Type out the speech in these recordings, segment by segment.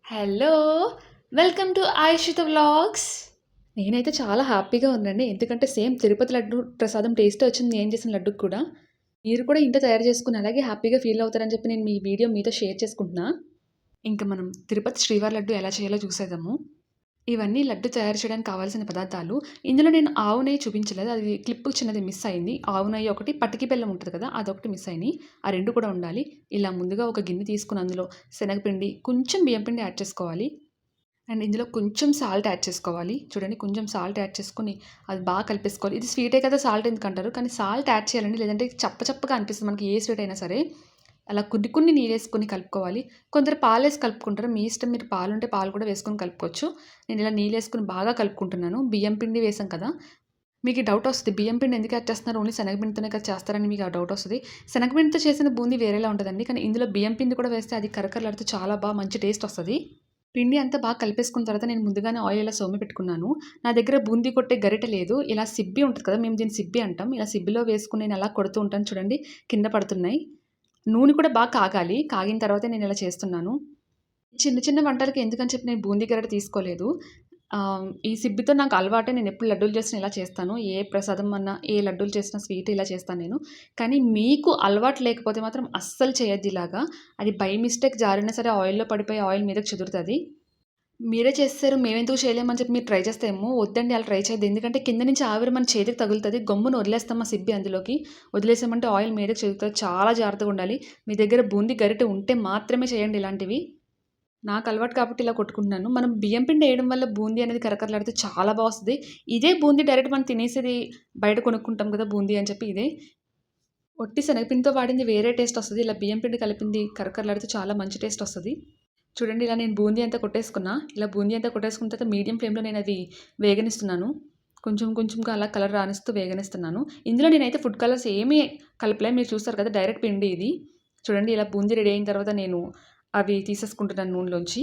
Hello! Welcome to Ayushitha vlogs. నేనైతే చాలా హ్యాపీగా ఉన్నానండి. ఎందుకంటే సేమ్ తిరుపతి లడ్డు ప్రసాదం టేస్టే వచ్చింది నేను చేసిన లడ్డుకి కూడా. మీరు కూడా ఇంట్లో తయారు చేసుకొని అలాగే హ్యాపీగా ఫీల్ అవుతారని చెప్పి నేను మీ వీడియో మీతో షేర్ చేసుకుంటున్నా. ఇంక మనం తిరుపతి శ్రీవారి లడ్డు ఎలా చేయాలో చూసేద్దాము. ఇవన్నీ లడ్డు తయారు చేయడానికి కావాల్సిన పదార్థాలు. ఇందులో నేను ఆవు నెయ్యి చూపించలేదు. అది క్లిప్ చిన్నది మిస్ అయింది. ఆవు నెయ్యి ఒకటి, పటికి బెల్లం ఉంటది కదా! అదొకటి మిస్ అయినాయి. ఆ 2 కూడా ఉండాలి. ఇలా ముందుగా ఒక గిన్నె తీసుకొని అందులో శనగపిండి, కొంచెం బియ్యం పిండి యాడ్ చేసుకోవాలి. అండ్ ఇందులో కొంచెం సాల్ట్ యాడ్ చేసుకోవాలి. చూడండి కొంచెం సాల్ట్ యాడ్ చేసుకొని అది బాగా కలిపేసుకోవాలి. ఇది స్వీటే కదా సాల్ట్ ఎందుకంటారు, కానీ సాల్ట్ యాడ్ చేయాలండి. లేదంటే చప్ప చప్పగా అనిపిస్తుంది మనకి ఏ స్వీట్ అయినా సరే. అలా కొన్ని కొన్ని నీళ్ళేసుకొని కలుపుకోవాలి. కొందరు పాలేసి కలుపుకుంటారు. మీ ఇష్టం, మీరు పాలుంటే పాలు కూడా వేసుకొని కలుపుకోవచ్చు. నేను ఇలా నీళ్ళేసుకొని బాగా కలుపుకుంటున్నాను. బియ్యం పిండి వేసాం కదా! మీకు డౌట్ వస్తుంది, బియ్యం పిండి ఎందుకు యాడ్ చేస్తున్నారు, ఓన్లీ శనగపిండితోనే కదా చేస్తారని మీకు ఆ డౌట్ వస్తుంది. శనగపిండితో చేసిన బూందీ వేరేలా ఉంటుందండి. కానీ ఇందులో బియ్యం పిండి కూడా వేస్తే అది కరకరలాడుతూ చాలా బాగా మంచి టేస్ట్ వస్తుంది. పిండి అంతా బాగా కలిపేసుకున్న తర్వాత నేను ముందుగానే ఆయిల్ ఇలా సోమి పెట్టుకున్నాను. నా దగ్గర బూందీ కొట్టే గరిటె లేదు. ఇలా సిబ్బి ఉంటుంది కదా! మేము దీన్ని సిబ్బి అంటాం. ఇలా సిబ్బిలో వేసుకొని నేను అలా కొడుతూ ఉంటాను చూడండి. కింద పడుతున్నాయి. నూనె కూడా బాగా కాగాలి. కాగిన తర్వాతే నేను ఇలా చేస్తున్నాను. చిన్న చిన్న వంటలకి ఎందుకని చెప్పి నేను బూందీ గరిటె తీసుకోలేదు. ఈ సిబ్బితో నాకు అలవాటే. నేను ఎప్పుడు లడ్డూలు చేసినా ఇలా చేస్తాను. ఏ ప్రసాదం అన్నా, ఏ లడ్డూలు చేసినా స్వీట్ ఇలా చేస్తాను నేను. కానీ మీకు అలవాటు లేకపోతే మాత్రం అస్సలు చేయొద్దు ఇలాగా. అది బై మిస్టేక్ జారినా సరే ఆయిల్‌లో పడిపోయి ఆయిల్ మీదకి చెదురుతది. మీరే చేసేసారు, మేమెందుకు చేయలేమని చెప్పి మీరు ట్రై చేస్తేమో వద్దండి, అలా ట్రై చేయొద్దు. ఎందుకంటే కింద నుంచి ఆవిరి మన చేతికి తగులుతది. గమ్మున వదిలేస్తాం ఆ సిబ్బి అందులోకి. వదిలేసామంటే ఆయిల్ మీదకి చెదురుతది. చాలా జాగ్రత్తగా ఉండాలి. మీ దగ్గర బూందీ గరిటె ఉంటే మాత్రమే చేయండి ఇలాంటివి. నాకు అలవాటు కాబట్టి ఇలా కొట్టుకుంటున్నాను. మనం బియ్యం పిండి వేయడం వల్ల బూందీ అనేది కరకరలాడుతూ చాలా బా వస్తది. ఇదే బూందీ డైరెక్ట్ మనం తినేసేది బయట కొనుక్కుంటాం కదా బూందీ అని చెప్పి ఇదే. ఒట్టి శనగపిండితో వాడింది వేరే టేస్ట్ వస్తది. ఇలా బియ్యం పిండి కలిపింది కరకరలాడుతూ చాలా మంచి టేస్ట్ వస్తది. చూడండి ఇలా నేను బూందీ అంతా కొట్టేసుకున్నా. ఇలా బూందీ అంతా కొట్టేసుకున్న తర్వాత మీడియం ఫ్లేమ్‌లో నేనది వేగనిస్తున్నాను. కొంచెం కొంచెంగా అలా కలర్ రానిస్తూ వేగనిస్తున్నాను. ఇందులో నేనైతే ఫుడ్ కలర్స్ ఏమీ కలపలే. మీరు చూస్తారు కదా డైరెక్ట్ పిండి ఇది. చూడండి ఇలా బూందీ రెడీ అయిన తర్వాత నేను అవి తీసేసుకుంటున్నాను నూనెలోంచి.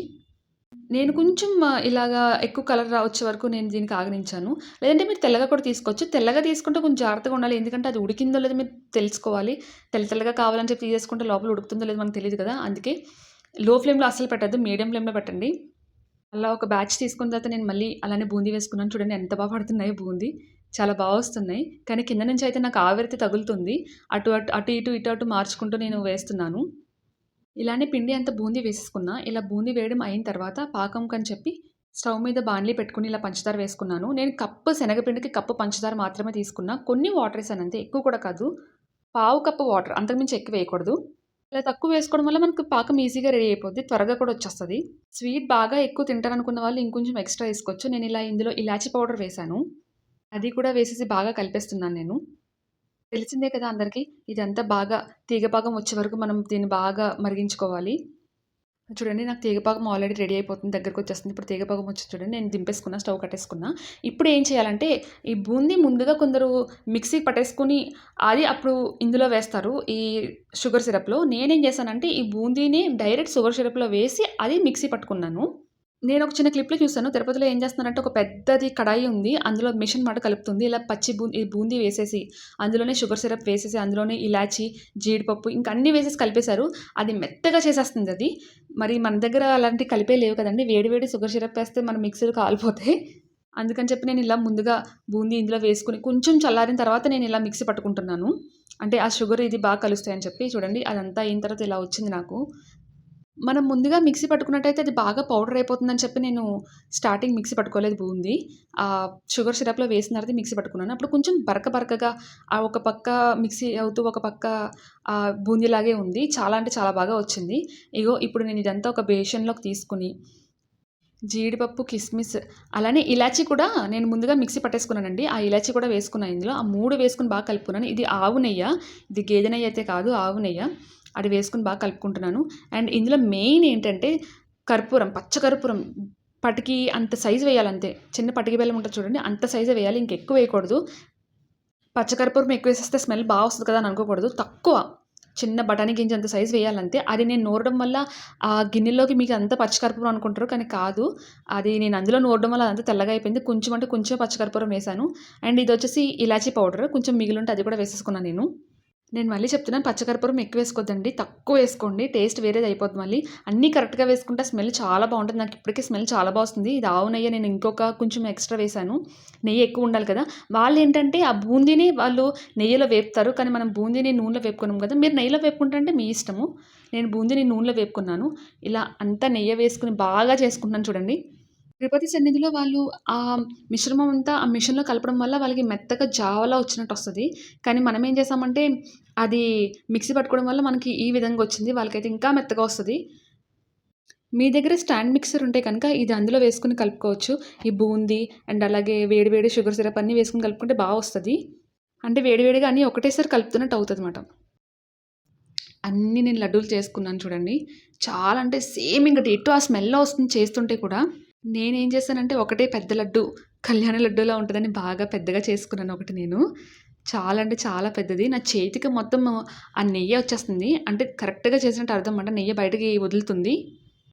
నేను కొంచెం ఇలాగా ఎక్కువ కలర్ వచ్చే వరకు నేను దీనికి ఆగనించాను. లేదంటే మీరు తెల్లగా కూడా తీసుకోవచ్చు. తెల్లగా తీసుకుంటే కొంచెం జాగ్రత్తగా ఉండాలి. ఎందుకంటే అది ఉడికిందో లేదో మీరు తెలుసుకోవాలి. తెల్ల తెల్లగా కావాలని చెప్పి తీసేసుకుంటే లోపల ఉడుకుతుందో లేదో మనకు తెలీదు కదా! అందుకే లో ఫ్లేమ్‌లో అస్సలు పెట్టొద్దు. మీడియం ఫ్లేమ్‌లో పెట్టండి. అలా ఒక బ్యాచ్ తీసుకున్న తర్వాత నేను మళ్ళీ అలానే బూందీ వేసుకున్నాను. చూడండి ఎంత బా పడుతున్నాయో బూందీ. చాలా బా వస్తున్నాయి. కానీ కింద నుంచి అయితే నాకు ఆవిరైతే తగులుతుంది. అటు ఇటు మార్చుకుంటూ నేను వేస్తున్నాను. ఇలానే పిండి అంతా బూందీ వేసేసుకున్నా. ఇలా బూందీ వేయడం అయిన తర్వాత పాకంకని చెప్పి స్టవ్ మీద బాండ్లీ పెట్టుకొని ఇలా పంచదార వేసుకున్నాను. నేను కప్పు శనగపిండికి కప్పు పంచదార మాత్రమే తీసుకున్నా. కొన్ని వాటర్ ఏసాను అంతే, ఎక్కువ కూడా కాదు. పావు కప్పు వాటర్, అంతకుమించి ఎక్కువ వేయకూడదు. ఇలా తక్కువ వేసుకోవడం వల్ల మనకు పాకం ఈజీగా రెడీ అయిపోద్ది. త్వరగా కూడా వచ్చేస్తది. స్వీట్ బాగా ఎక్కువ తింటారనుకున్న వాళ్ళు ఇంకొంచెం ఎక్స్‌ట్రా ఏసుకోవచ్చు. నేను ఇలా ఇందులో ఇలాచీ పౌడర్ వేశాను. అది కూడా వేసేసి బాగా కలిపేస్తున్నాను నేను. తెలిసిందే కదా అందరికీ. ఇదంతా బాగా తీగ పాకం వచ్చే వరకు మనం దీన్ని బాగా మరిగించుకోవాలి. చూడండి నాకు తీగ పాకం ఆల్రెడీ రెడీ అయిపోతుంది. దగ్గరకొచ్చేస్తుంది. ఇప్పుడు తీగ పాకం వచ్చింది చూడండి. నేను దింపేసుకున్నా. స్టవ్ కట్టేసుకున్నా. ఇప్పుడు ఏం చేయాలంటే ఈ బూందీ ముందుగా కొందరు మిక్సీకి పట్టేసుకొని అది అప్పుడు ఇందులో వేస్తారు ఈ షుగర్ సిరప్‌లో. నేనేం చేశానంటే ఈ బూందీని డైరెక్ట్ షుగర్ సిరప్‌లో వేసి అది మిక్సీ పట్టుకున్నాను. నేను ఒక చిన్న క్లిప్‌లో చూసాను. తిరుపతిలో ఏం చేస్తున్నారంటే ఒక పెద్దది కడాయి ఉంది. అందులో మిషన్ మాట కలుపుతుంది. ఇలా పచ్చి ఈ బూందీ వేసేసి, అందులోనే షుగర్ సిరప్ వేసేసి, అందులోనే ఇలాచి, జీడిపప్పు ఇంక అన్నీ వేసేసి కలిపేశారు. అది మెత్తగా చేసేస్తుంది అది. మరి మన దగ్గర అలాంటివి కలిపేవి లేవు కదండీ. వేడి వేడి షుగర్ సిరప్ వేస్తే మన మిక్సీలు కాలిపోతాయి. అందుకని చెప్పి నేను ఇలా ముందుగా బూందీ ఇందులో వేసుకొని కొంచెం చల్లారిన తర్వాత నేను ఇలా మిక్సీ పట్టుకుంటున్నాను. అంటే ఆ షుగర్ ఇది బాగా కలుస్తాయని చెప్పి. చూడండి అదంతా అయిన తర్వాత ఇలా వచ్చింది నాకు. మనం ముందుగా మిక్సీ పట్టుకున్నట్టయితే అది బాగా పౌడర్ అయిపోతుందని చెప్పి నేను స్టార్టింగ్ మిక్సీ పట్టుకోలేదు బూందీ. షుగర్ సిరప్‌లో వేసిన తర్వాత మిక్సీ పట్టుకున్నాను. అప్పుడు కొంచెం బరక బరకగా ఒక పక్క మిక్సీ అవుతూ ఒక పక్క బూందీలాగే ఉంది. చాలా అంటే చాలా బాగా వచ్చింది. ఇగో ఇప్పుడు నేను ఇదంతా ఒక బేషన్‌లోకి తీసుకొని జీడిపప్పు, కిస్మిస్ అలానే ఇలాచీ కూడా నేను ముందుగా మిక్సీ పట్టేసుకున్నానండి. ఆ ఇలాచీ కూడా వేసుకున్నా ఇందులో. ఆ 3 వేసుకొని బాగా కలుపుకున్నాను. ఇది ఆవు నెయ్య. ఇది గేదె నెయ్యి అయితే కాదు, ఆవు నెయ్య. అది వేసుకొని బాగా కలుపుకుంటున్నాను. అండ్ ఇందులో మెయిన్ ఏంటంటే కర్పూరం, పచ్చ కర్పూరం పటికి అంత సైజు వేయాలంతే. చిన్న పటికి బెల్లం ఉంటది చూడండి, అంత సైజే వేయాలి. ఇంకెక్కువ వేయకూడదు. పచ్చ కర్పూరం ఎక్కువ వేసేస్తే స్మెల్ బా వస్తది కదా అని అనుకోకూడదు. తక్కువ చిన్న బఠానీ గింజ అంత సైజు వేయాలంతే. అది నేను నూరడం వల్ల ఆ గిన్నెలోకి మీకు అంతా పచ్చికర్పూరం అనుకుంటారు. కానీ కాదు. అది నేను అందులో నూరడం వల్ల అదంతా తెల్లగా అయిపోయింది. కొంచెం అంటే కొంచెం పచ్చికర్పూరం వేశాను. అండ్ ఇదొచ్చేసి ఇలాచీ పౌడర్. కొంచెం మిగిలుంటే అది కూడా వేసేసుకున్నాను నేను. నేను మళ్ళీ చెప్తున్నాను, పచ్చకర్పూరం ఎక్కువ వేసుకోవద్దండి, తక్కువ వేసుకోండి. టేస్ట్ వేరేది అయిపోద్ది మళ్ళీ. అన్నీ కరెక్ట్‌గా వేసుకుంటే స్మెల్ చాలా బావుంటది. నాకు ఇప్పటికే స్మెల్ చాలా బా వస్తుంది. ఇది ఆవు నెయ్యి నేను ఇంకొక కొంచెం ఎక్స్‌ట్రా వేశాను. నెయ్యి ఎక్కువ ఉండాలి కదా! వాళ్ళేంటంటే ఆ బూందీని వాళ్ళు నెయ్యిలో వేపుతారు. కానీ మనం బూందీని నూనెలో వేపుకోలేం కదా! మీరు నెయ్యిలో వేపుకుంటా అంటే మీ ఇష్టము. నేను బూందీని నూనెలో వేపుకున్నాను. ఇలా అంతా నెయ్యి వేసుకొని బాగా చేసుకుంటున్నాను చూడండి. తిరుపతి సన్నిధిలో వాళ్ళు మిశ్రమం అంతా ఆ మిషన్‌లో కలపడం వల్ల వాళ్ళకి మెత్తగా జావలా వచ్చినట్టొస్తది. కానీ మనమేం చేసామంటే, అది మిక్సీ పట్టుకోవడం వల్ల మనకి ఈ విధంగా వచ్చింది. వాళ్ళకైతే ఇంకా మెత్తగా వస్తది. మీ దగ్గర స్టాండ్ మిక్సర్ ఉంటే కనుక ఇది అందులో వేసుకొని కలుపుకోవచ్చు. ఈ బూందీ అండ్ అలాగే వేడి వేడి షుగర్ సిరప్ అన్నీ వేసుకొని కలుపుకుంటే బా వస్తది. అంటే వేడి వేడిగా అన్నీ ఒకటేసారి కలుపుతున్నట్టు అవుతదనమాట. అన్నీ నేను లడ్డూలు చేసుకున్నాను చూడండి. చాలా అంటే సేమ్ ఇంక డిట్టో ఆ స్మెల్ వస్తుంది చేస్తుంటే కూడా. నేనేం చేశానంటే ఒకటే పెద్ద లడ్డు, కళ్యాణ లడ్డూలా ఉంటదని బాగా పెద్దగా చేసుకున్నాను ఒకటి నేను. చాలా అంటే చాలా పెద్దది. నా చేతికి మొత్తం ఆ నెయ్యే వచ్చేస్తుంది. అంటే కరెక్ట్‌గా చేసినట్టు అర్థం మాట. నెయ్యి బయటకి వదులుతుంది.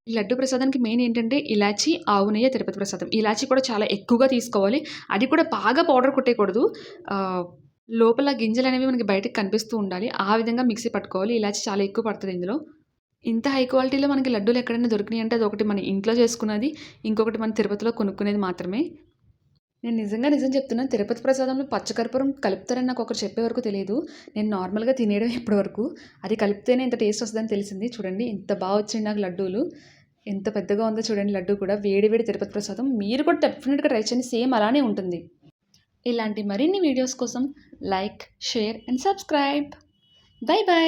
ఈ లడ్డు ప్రసాదానికి మెయిన్ ఏంటంటే ఇలాచి, ఆవు నెయ్యి, తిరుపతి ప్రసాదం. ఇలాచి కూడా చాలా ఎక్కువగా తీసుకోవాలి. అది కూడా బాగా పౌడర్ కొట్టేయకూడదు. ఆహ్, లోపల గింజలనేవి మనకి బయటకి కనిపిస్తూ ఉండాలి. ఆ విధంగా మిక్సీ పట్టుకోవాలి. ఇలాచి చాలా ఎక్కువ పడతది ఇందులో. ఇంత హై క్వాలిటీలో మనకి లడ్డూలు ఎక్కడైనా దొరికినాయంటే అదొకటి మన ఇంట్లో చేసుకున్నది. ఇంకొకటి మన తిరుపతిలో కొనుక్కునేది మాత్రమే. నేను నిజం చెప్తున్నాను. తిరుపతి ప్రసాదంలో పచ్చకర్పూరం కలుపుతారని నాకొకరు చెప్పే వరకు తెలీదు. నేను నార్మల్‌గా తినేయడమే ఇప్పటి వరకు. అది కలిపితేనే ఇంత టేస్ట్ వస్తదని తెలిసింది. చూడండి ఎంత బా వచ్చాయి నాకు లడ్డూలు. ఎంత పెద్దగా ఉందో చూడండి లడ్డూ కూడా. వేడి వేడి తిరుపతి ప్రసాదం. మీరు కూడా డెఫినిట్‌గా ట్రై చేయండి. సేమ్ అలానే ఉంటుంది. ఇలాంటి మరిన్ని వీడియోస్ కోసం like, share and subscribe. By by.